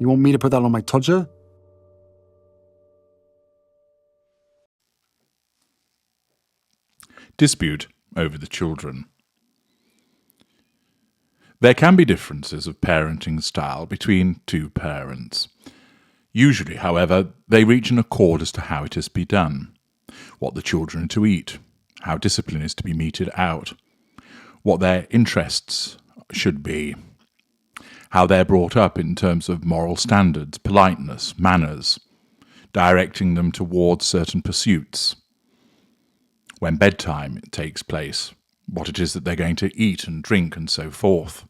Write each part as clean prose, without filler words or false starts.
You want me to put that on my Tudor? Dispute over the children. There can be differences of parenting style between two parents. Usually, however, they reach an accord as to how it is to be done, what the children are to eat, how discipline is to be meted out, what their interests should be, how they're brought up in terms of moral standards, politeness, manners, directing them towards certain pursuits, when bedtime takes place, what it is that they're going to eat and drink and so forth.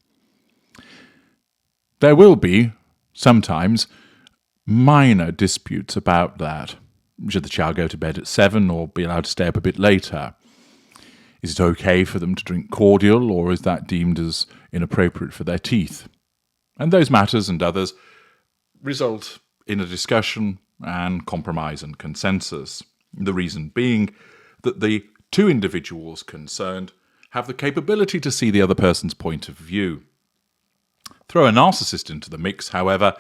There will be, sometimes, minor disputes about that. Should the child go to bed at 7 or be allowed to stay up a bit later? Is it okay for them to drink cordial, or is that deemed as inappropriate for their teeth? And those matters and others result in a discussion and compromise and consensus. The reason being that the two individuals concerned have the capability to see the other person's point of view. Throw a narcissist into the mix, however,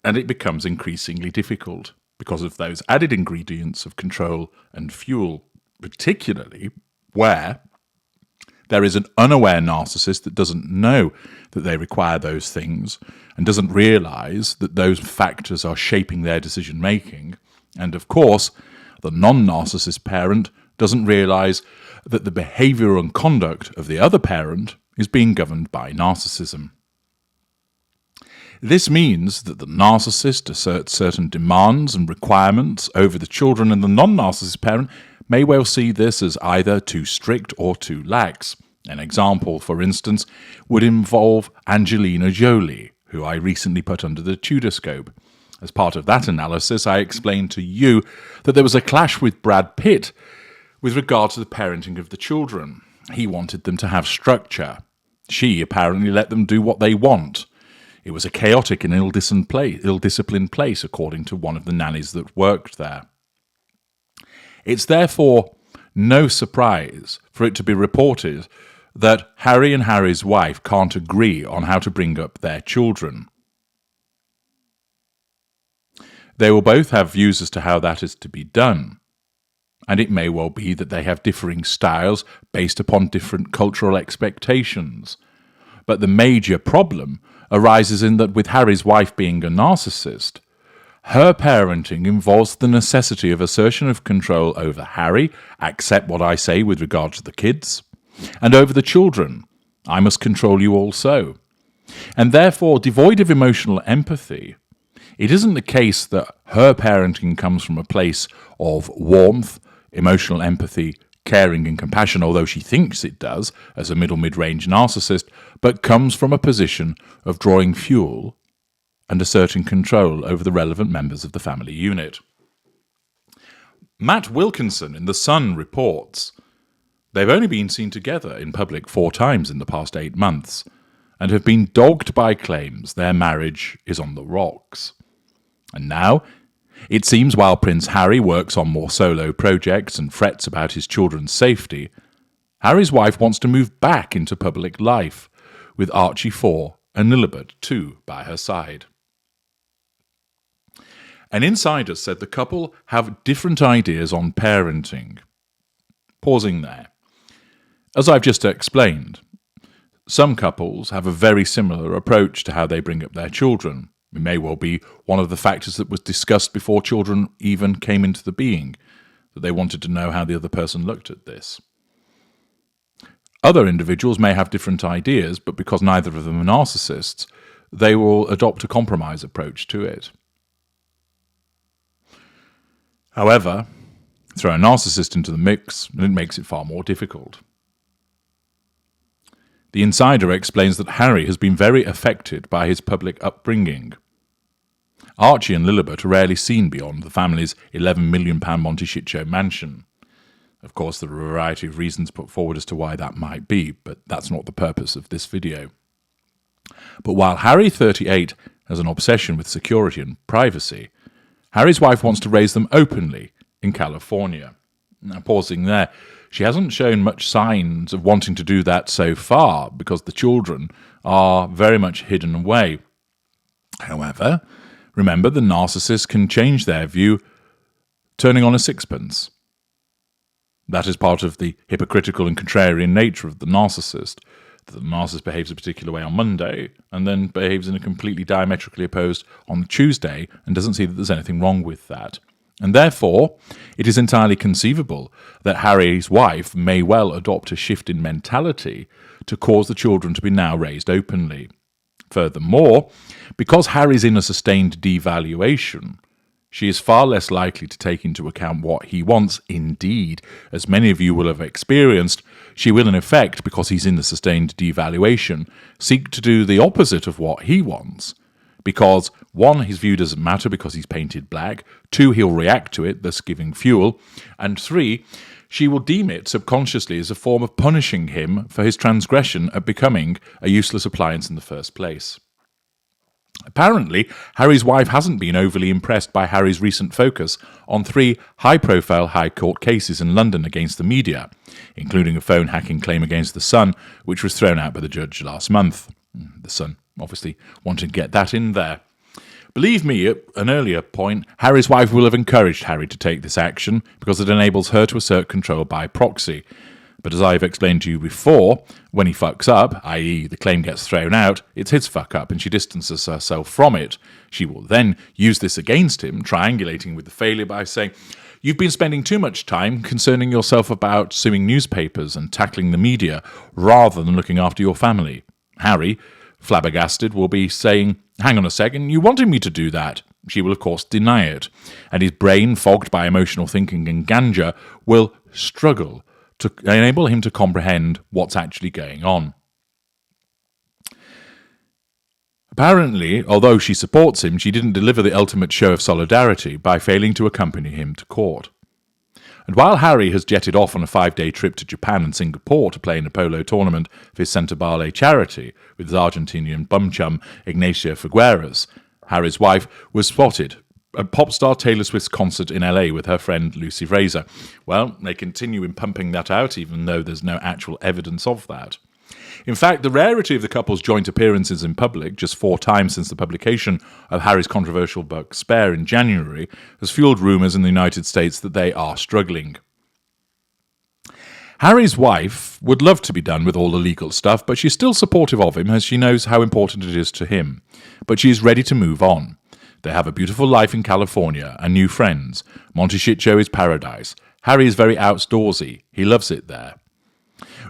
and it becomes increasingly difficult because of those added ingredients of control and fuel, particularly where there is an unaware narcissist that doesn't know that they require those things and doesn't realise that those factors are shaping their decision-making. And of course, the non-narcissist parent doesn't realise that the behaviour and conduct of the other parent is being governed by narcissism. This means that the narcissist asserts certain demands and requirements over the children, and the non-narcissist parent may well see this as either too strict or too lax. An example, for instance, would involve Angelina Jolie, who I recently put under the Tudor scope. As part of that analysis, I explained to you that there was a clash with Brad Pitt with regard to the parenting of the children. He wanted them to have structure. She apparently let them do what they want. It was a chaotic and ill-disciplined place, according to one of the nannies that worked there. It's therefore no surprise for it to be reported that Harry and Harry's wife can't agree on how to bring up their children. They will both have views as to how that is to be done, and it may well be that they have differing styles based upon different cultural expectations. But the major problem arises in that with Harry's wife being a narcissist, her parenting involves the necessity of assertion of control over Harry, accept what I say with regard to the kids, and over the children, I must control you also. And therefore, devoid of emotional empathy, it isn't the case that her parenting comes from a place of warmth, emotional empathy, caring and compassion, although she thinks it does as a mid-range narcissist, but comes from a position of drawing fuel and asserting control over the relevant members of the family unit. Matt Wilkinson in The Sun reports, they've only been seen together in public 4 times in the past 8 months, and have been dogged by claims their marriage is on the rocks. And now, it seems while Prince Harry works on more solo projects and frets about his children's safety, Harry's wife wants to move back into public life, with Archie 4 and Lilibet 2 by her side. An insider said the couple have different ideas on parenting. Pausing there. As I've just explained, some couples have a very similar approach to how they bring up their children. It may well be one of the factors that was discussed before children even came into the being, that they wanted to know how the other person looked at this. Other individuals may have different ideas, but because neither of them are narcissists, they will adopt a compromise approach to it. However, throw a narcissist into the mix, and it makes it far more difficult. The insider explains that Harry has been very affected by his public upbringing. Archie and Lilibet are rarely seen beyond the family's £11 million Monty Shitshow mansion. Of course, there are a variety of reasons put forward as to why that might be, but that's not the purpose of this video. But while Harry, 38, has an obsession with security and privacy, Harry's wife wants to raise them openly in California. Now, pausing there, she hasn't shown much signs of wanting to do that so far because the children are very much hidden away. However, Remember, the narcissist can change their view, turning on a sixpence. That is part of the hypocritical and contrarian nature of the narcissist. The narcissist behaves a particular way on Monday and then behaves in a completely diametrically opposed on Tuesday and doesn't see that there's anything wrong with that. And therefore, it is entirely conceivable that Harry's wife may well adopt a shift in mentality to cause the children to be now raised openly. Furthermore, because Harry's in a sustained devaluation, she is far less likely to take into account what he wants. Indeed, as many of you will have experienced, she will in effect, because he's in the sustained devaluation, seek to do the opposite of what he wants. Because, 1, his view doesn't matter because he's painted black, 2, he'll react to it, thus giving fuel, and 3, she will deem it subconsciously as a form of punishing him for his transgression of becoming a useless appliance in the first place. Apparently, Harry's wife hasn't been overly impressed by Harry's recent focus on 3 high-profile High Court cases in London against the media, including a phone hacking claim against The Sun, which was thrown out by the judge last month. The Sun obviously wanted to get that in there. Believe me, at an earlier point, Harry's wife will have encouraged Harry to take this action because it enables her to assert control by proxy. But as I've explained to you before, when he fucks up, i.e. the claim gets thrown out, it's his fuck up and she distances herself from it. She will then use this against him, triangulating with the failure by saying, "You've been spending too much time concerning yourself about suing newspapers and tackling the media rather than looking after your family." Harry, flabbergasted, will be saying, "Hang on a second, you wanted me to do that." She will of course deny it, and his brain, fogged by emotional thinking and ganja, will struggle to enable him to comprehend what's actually going on. Apparently, although she supports him, she didn't deliver the ultimate show of solidarity by failing to accompany him to court. And while Harry has jetted off on a 5-day trip to Japan and Singapore to play in a polo tournament for his Centre Ballet charity with his Argentinian bum chum Ignacio Figueres, Harry's wife was spotted at pop star Taylor Swift's concert in LA with her friend Lucy Fraser. Well, they continue in pumping that out, even though there's no actual evidence of that. In fact, the rarity of the couple's joint appearances in public, just 4 times since the publication of Harry's controversial book Spare in January, has fueled rumours in the United States that they are struggling. Harry's wife would love to be done with all the legal stuff, but she's still supportive of him as she knows how important it is to him. But she is ready to move on. They have a beautiful life in California and new friends. Monty Shit Show is paradise. Harry is very outdoorsy. He loves it there.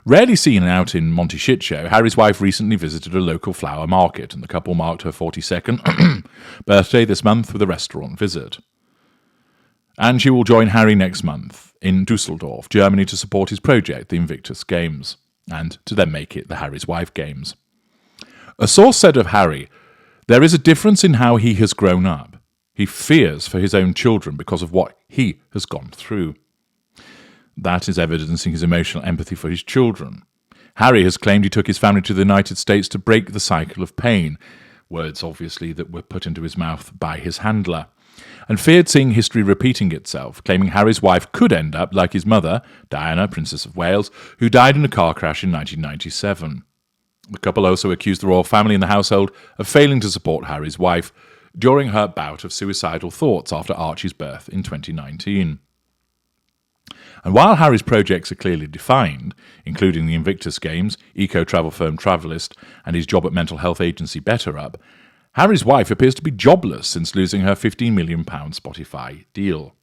Rarely seen out in Monty Shit Show, Harry's wife recently visited a local flower market, and the couple marked her 42nd birthday this month with a restaurant visit. And she will join Harry next month in Dusseldorf, Germany, to support his project, the Invictus Games, and to then make it the Harry's Wife Games. A source said of Harry, "There is a difference in how he has grown up. He fears for his own children because of what he has gone through." That is evidencing his emotional empathy for his children. Harry has claimed he took his family to the United States to break the cycle of pain, words obviously that were put into his mouth by his handler, and feared seeing history repeating itself, claiming Harry's wife could end up like his mother, Diana, Princess of Wales, who died in a car crash in 1997. The couple also accused the royal family and the household of failing to support Harry's wife during her bout of suicidal thoughts after Archie's birth in 2019. And while Harry's projects are clearly defined, including the Invictus Games, eco-travel firm Travelist, and his job at mental health agency BetterUp, Harry's wife appears to be jobless since losing her £15 million Spotify deal.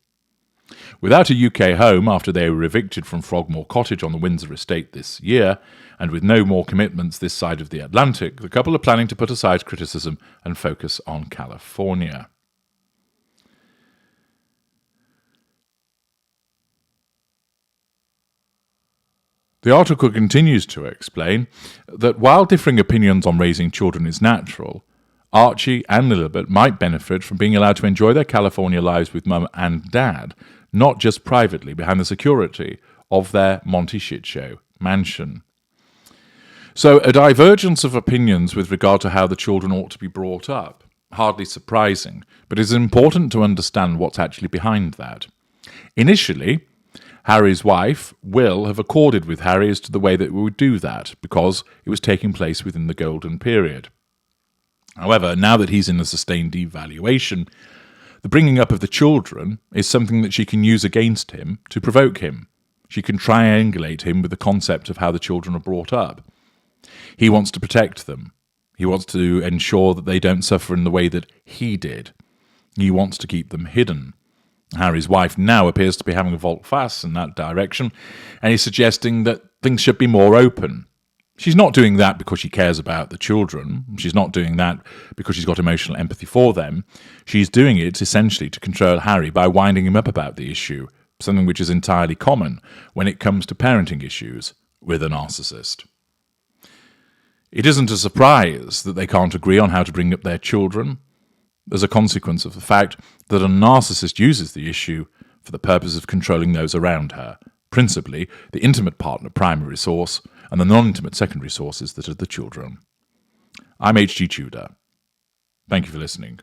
Without a UK home after they were evicted from Frogmore Cottage on the Windsor estate this year, and with no more commitments this side of the Atlantic, the couple are planning to put aside criticism and focus on California. The article continues to explain that while differing opinions on raising children is natural, Archie and Lilibet might benefit from being allowed to enjoy their California lives with mum and dad, not just privately behind the security of their Monty Shit Show mansion. So a divergence of opinions with regard to how the children ought to be brought up. Hardly surprising, but it is important to understand what's actually behind that. Initially, Harry's wife will have accorded with Harry as to the way that we would do that, because it was taking place within the golden period. However, now that he's in a sustained devaluation, the bringing up of the children is something that she can use against him to provoke him. She can triangulate him with the concept of how the children are brought up. He wants to protect them. He wants to ensure that they don't suffer in the way that he did. He wants to keep them hidden. Harry's wife now appears to be having a volte-face in that direction, and he's suggesting that things should be more open. She's not doing that because she cares about the children. She's not doing that because she's got emotional empathy for them. She's doing it essentially to control Harry by winding him up about the issue, something which is entirely common when it comes to parenting issues with a narcissist. It isn't a surprise that they can't agree on how to bring up their children, as a consequence of the fact that a narcissist uses the issue for the purpose of controlling those around her, principally the intimate partner primary source and the non-intimate secondary sources that are the children. I'm H.G. Tudor. Thank you for listening.